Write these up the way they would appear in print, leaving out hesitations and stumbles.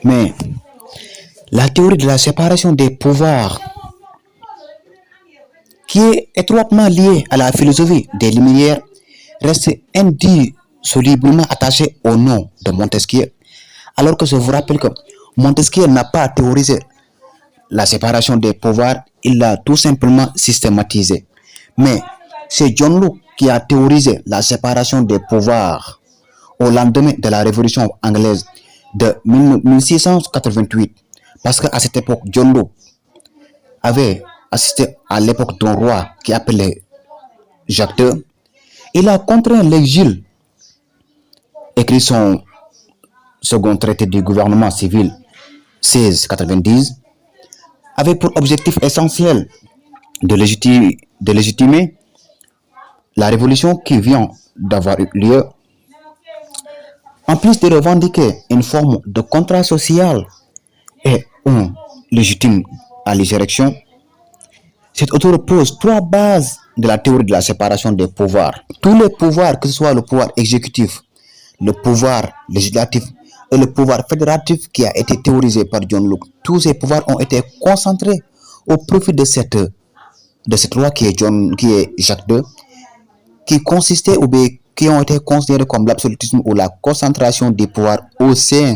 Mais la théorie de la séparation des pouvoirs, qui est étroitement liée à la philosophie des Lumières, reste indissolublement attachée au nom de Montesquieu. Alors que je vous rappelle que Montesquieu n'a pas théorisé la séparation des pouvoirs, il l'a tout simplement systématisé. Mais c'est John Locke qui a théorisé la séparation des pouvoirs au lendemain de la Révolution anglaise de 1688. Parce qu'à cette époque, John Locke avait assisté à l'époque d'un roi qui appelait Jacques II. Il a contraint l'exil, écrit son second traité du gouvernement civil 1690, avec pour objectif essentiel de légitimer la révolution qui vient d'avoir lieu, en plus de revendiquer une forme de contrat social et un légitime à l'insurrection. Cette auto repose trois bases de la théorie de la séparation des pouvoirs. Tous les pouvoirs, que ce soit le pouvoir exécutif, le pouvoir législatif et le pouvoir fédératif qui a été théorisé par John Locke, tous ces pouvoirs ont été concentrés au profit de cette loi qui est Jacques II, qui consistait ou bien qui ont été considérés comme l'absolutisme ou la concentration des pouvoirs au sein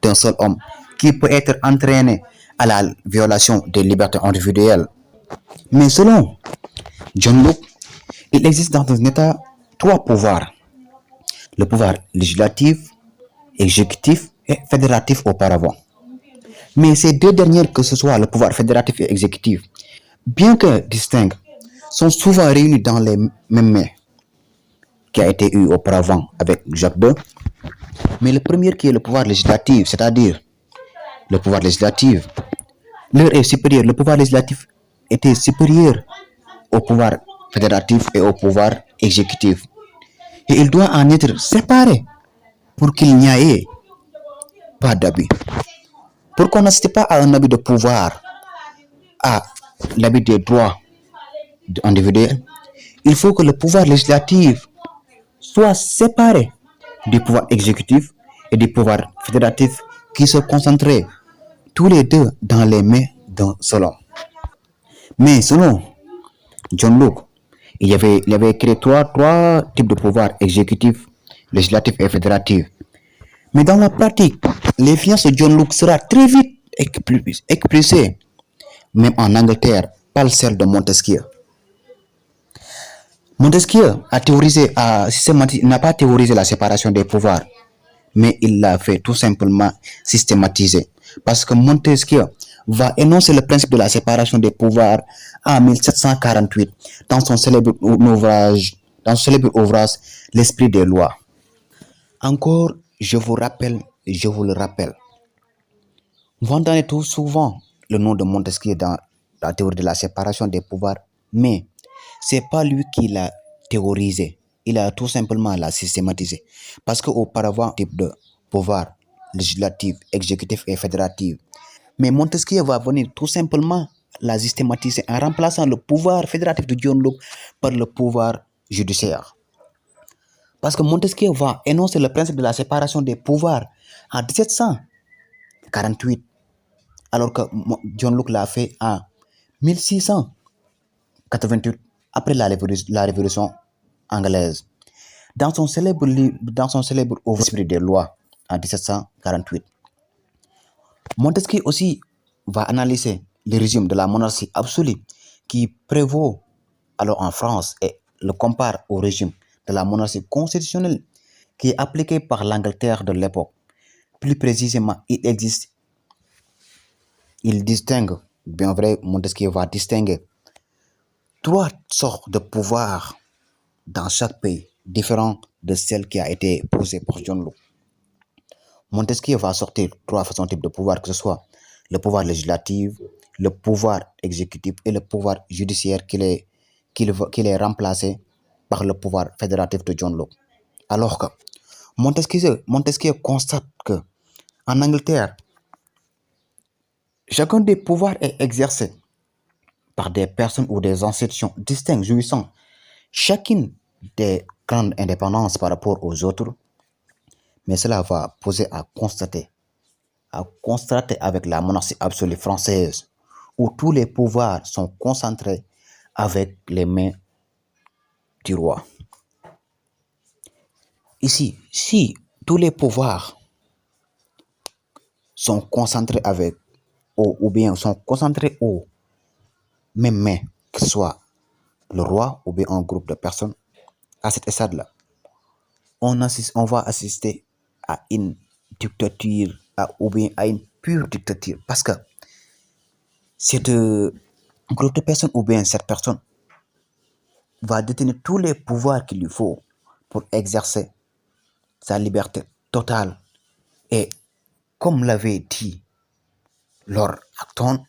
d'un seul homme, qui peut être entraîné à la violation des libertés individuelles. Mais selon John Locke, il existe dans un État trois pouvoirs: le pouvoir législatif, exécutif et fédératif auparavant. Mais ces deux dernières, que ce soit le pouvoir fédératif et exécutif, bien que distincts, sont souvent réunis dans les mêmes mains, qui a été eu auparavant avec Jacques II. Mais le premier, qui est le pouvoir législatif, c'est-à-dire le pouvoir législatif, leur est supérieur. Le pouvoir législatif était supérieur au pouvoir fédératif et au pouvoir exécutif. Et il doit en être séparé pour qu'il n'y ait pas d'abus. Pour qu'on n'assiste pas à un abus de pouvoir, à l'abus des droits individuels, il faut que le pouvoir législatif soit séparé du pouvoir exécutif et du pouvoir fédératif, qui se concentraient tous les deux dans les mains d'un seul homme. Mais selon John Locke, il avait créé trois types de pouvoirs: exécutif, législatif et fédératif. Mais dans la pratique, l'influence de John Locke sera très vite expulsée, même en Angleterre, par celle de Montesquieu. Montesquieu n'a pas théorisé la séparation des pouvoirs, mais il l'a fait tout simplement systématiser. Parce que Montesquieu va énoncer le principe de la séparation des pouvoirs en 1748 dans son célèbre ouvrage, L'Esprit des lois. Encore, je vous le rappelle, vous entendez tout souvent le nom de Montesquieu dans la théorie de la séparation des pouvoirs, mais c'est pas lui qui l'a théorisé, il a tout simplement la systématisé. Parce qu'auparavant, type de pouvoir législatif, exécutif et fédératif. Mais Montesquieu va venir tout simplement la systématiser en remplaçant le pouvoir fédératif de John Locke par le pouvoir judiciaire. Parce que Montesquieu va énoncer le principe de la séparation des pouvoirs en 1748, alors que John Locke l'a fait en 1688, après la Révolution anglaise. Dans son célèbre ouvrage L'Esprit des lois en 1748, Montesquieu aussi va analyser le régime de la monarchie absolue qui prévaut alors en France et le compare au régime de la monarchie constitutionnelle qui est appliqué par l'Angleterre de l'époque. Plus précisément, il distingue, bien vrai, Montesquieu va distinguer trois sortes de pouvoirs dans chaque pays, différents de celle qui a été posée par John Locke. Montesquieu va sortir trois façons types de pouvoir, que ce soit le pouvoir législatif, le pouvoir exécutif et le pouvoir judiciaire qu'il est remplacé par le pouvoir fédératif de John Locke. Alors que Montesquieu constate que en Angleterre, chacun des pouvoirs est exercé par des personnes ou des institutions distinctes, jouissant chacune des grandes indépendances par rapport aux autres. Mais cela va poser à constater à contraster avec la monarchie absolue française, où tous les pouvoirs sont concentrés avec les mains du roi. Ici, si tous les pouvoirs sont concentrés avec, ou bien sont concentrés aux mêmes mains, que ce soit le roi ou bien un groupe de personnes, à cet stade-là, on va assister à une dictature, ou bien à une pure dictature, parce que cette groupe de personnes ou bien cette personne va détenir tous les pouvoirs qu'il lui faut pour exercer sa liberté totale. Et comme l'avait dit Lord Acton,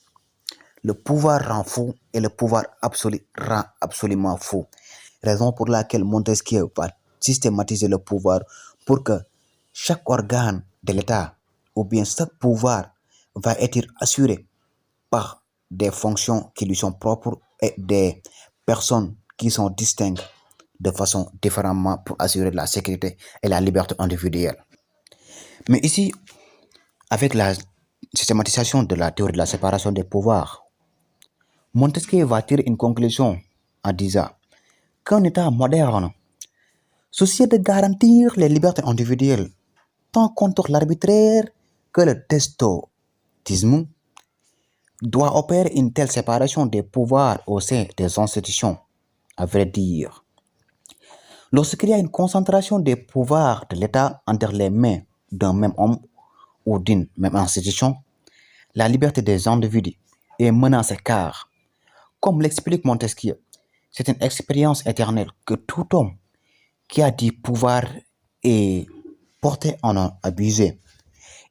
le pouvoir rend fou et le pouvoir absolu rend absolument fou. Raison pour laquelle Montesquieu va systématiser le pouvoir pour que chaque organe de l'État ou bien chaque pouvoir va être assuré par des fonctions qui lui sont propres et des personnes qui sont distinctes de façon différemment pour assurer la sécurité et la liberté individuelle. Mais ici, avec la systématisation de la théorie de la séparation des pouvoirs, Montesquieu va tirer une conclusion en disant qu'un État moderne, soucieux de garantir les libertés individuelles, tant contre l'arbitraire que le despotisme, doit opérer une telle séparation des pouvoirs au sein des institutions. À vrai dire, lorsqu'il y a une concentration des pouvoirs de l'État entre les mains d'un même homme ou d'une même institution, la liberté des individus est menacée car, comme l'explique Montesquieu, c'est une expérience éternelle que tout homme qui a du pouvoir est porté en un abusé.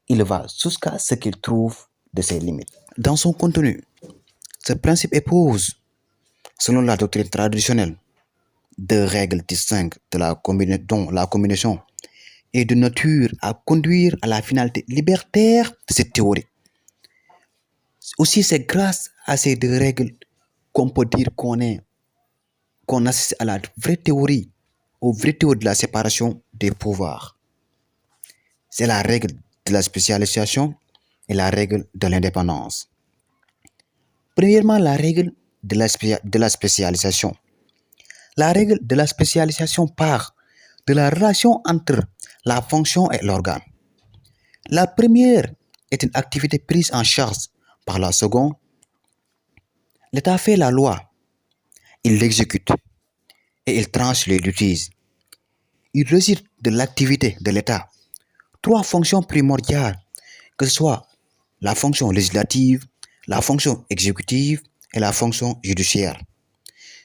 Il va jusqu'à ce qu'il trouve de ses limites. Dans son contenu, ce principe épouse, selon la doctrine traditionnelle, deux règles distinctes dont la combinaison est de nature à conduire à la finalité libertaire de cette théorie. Aussi, c'est grâce à ces deux règles qu'on peut dire qu'on assiste à la vraie théorie, aux vraies théories de la séparation des pouvoirs. C'est la règle de la spécialisation et la règle de l'indépendance. Premièrement, la règle de la spécialisation. La règle de la spécialisation part de la relation entre la fonction et l'organe. La première est une activité prise en charge par la seconde. L'État fait la loi, il l'exécute et il tranche les litiges. Il résulte de l'activité de l'État trois fonctions primordiales, que ce soit la fonction législative, la fonction exécutive et la fonction judiciaire.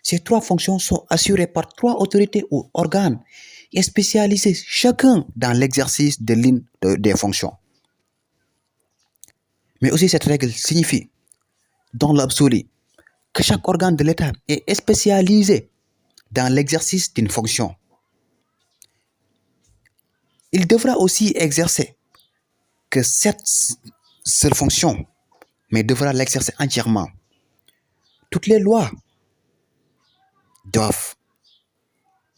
Ces trois fonctions sont assurées par trois autorités ou organes et spécialisés chacun dans l'exercice de l'une des fonctions. Mais aussi cette règle signifie, dans l'absolu, que chaque organe de l'État est spécialisé dans l'exercice d'une fonction. Il devra aussi exercer que cette seule fonction, mais devra l'exercer entièrement. Toutes les lois doivent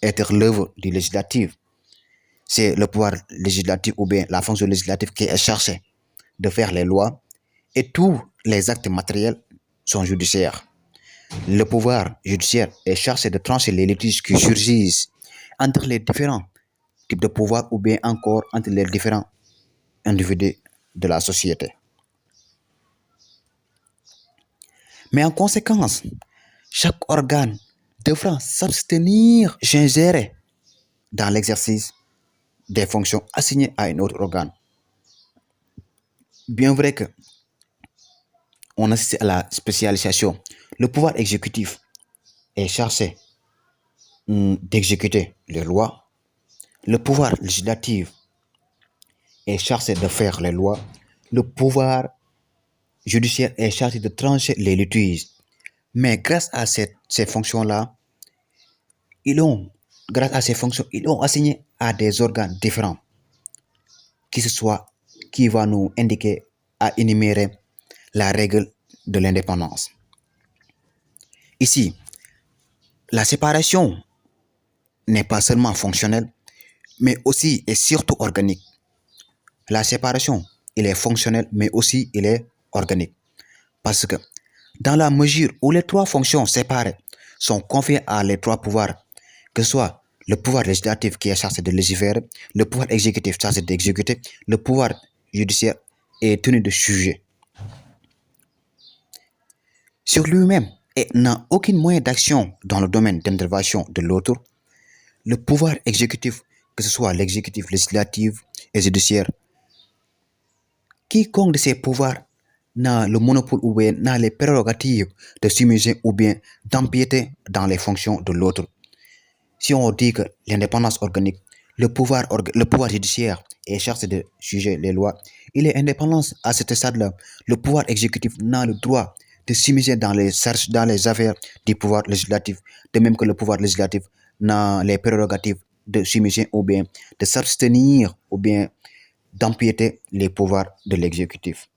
être l'œuvre du législatif. C'est le pouvoir législatif ou bien la fonction législative qui est chargée de faire les lois et tous les actes matériels sont judiciaires. Le pouvoir judiciaire est chargé de trancher les litiges qui surgissent entre les différents types de pouvoir ou bien encore entre les différents individus de la société. Mais en conséquence, chaque organe devra s'abstenir d'ingérer dans l'exercice des fonctions assignées à un autre organe. Bien vrai que on assiste à la spécialisation. Le pouvoir exécutif est chargé d'exécuter les lois. Le pouvoir législatif est chargé de faire les lois. Le pouvoir judiciaire est chargé de trancher les litiges. Mais grâce à ces fonctions-là, grâce à ces fonctions, ils ont assigné à des organes différents, qui va nous indiquer à énumérer la règle de l'indépendance. Ici, la séparation n'est pas seulement fonctionnelle, mais aussi et surtout organique. La séparation il est fonctionnel, mais aussi il est organique. Parce que dans la mesure où les trois fonctions séparées sont confiées à les trois pouvoirs, que ce soit le pouvoir législatif qui est chargé de légiférer, le pouvoir exécutif chargé d'exécuter, le pouvoir judiciaire est tenu de juger sur lui-même et n'a aucun moyen d'action dans le domaine d'intervention de l'autre, le pouvoir exécutif, que ce soit l'exécutif législatif et judiciaire, quiconque de ces pouvoirs n'a le monopole ou bien n'a les prérogatives de s'immiscer ou bien d'empiéter dans les fonctions de l'autre. Si on dit que l'indépendance organique, le pouvoir judiciaire est chargé de juger les lois, il est indépendant à cet stade-là. Le pouvoir exécutif n'a le droit de s'immiscer dans les affaires du pouvoir législatif, de même que le pouvoir législatif n'a les prérogatives de s'immiscer ou bien de s'abstenir ou bien d'empiéter les pouvoirs de l'exécutif.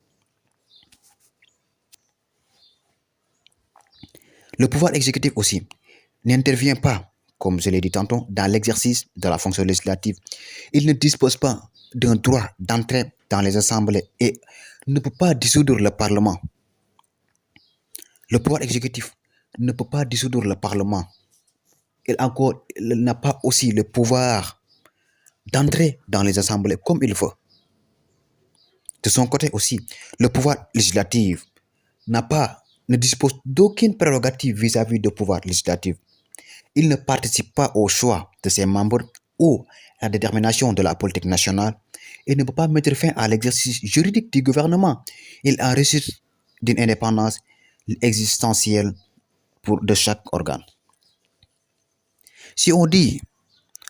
Le pouvoir exécutif aussi n'intervient pas, comme je l'ai dit tantôt, dans l'exercice de la fonction législative. Il ne dispose pas d'un droit d'entrée dans les assemblées et ne peut pas dissoudre le Parlement. Le pouvoir exécutif ne peut pas dissoudre le Parlement. Il n'a pas aussi le pouvoir d'entrer dans les assemblées comme il veut. De son côté aussi, le pouvoir législatif ne dispose d'aucune prérogative vis-à-vis du pouvoir législatif. Il ne participe pas au choix de ses membres ou à la détermination de la politique nationale et ne peut pas mettre fin à l'exercice juridique du gouvernement. Il en résulte d'une indépendance existentielle de chaque organe. Si on dit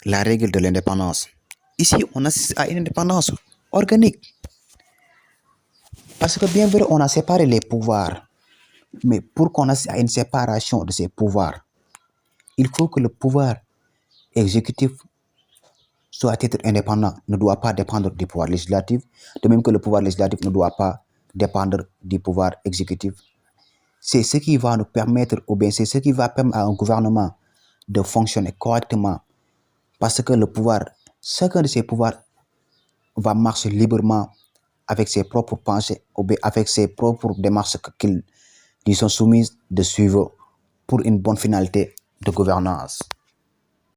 la règle de l'indépendance, ici on assiste à une indépendance organique. Parce que bien vrai, on a séparé les pouvoirs. Mais pour qu'on assiste à une séparation de ces pouvoirs, il faut que le pouvoir exécutif soit à titre indépendant, ne doit pas dépendre du pouvoir législatif, de même que le pouvoir législatif ne doit pas dépendre du pouvoir exécutif. C'est ce qui va nous permettre, ou bien c'est ce qui va permettre à un gouvernement de fonctionner correctement, parce que chacun de ces pouvoirs va marcher librement avec ses propres pensées, ou bien avec ses propres démarches qui lui sont soumises de suivre pour une bonne finalité de gouvernance.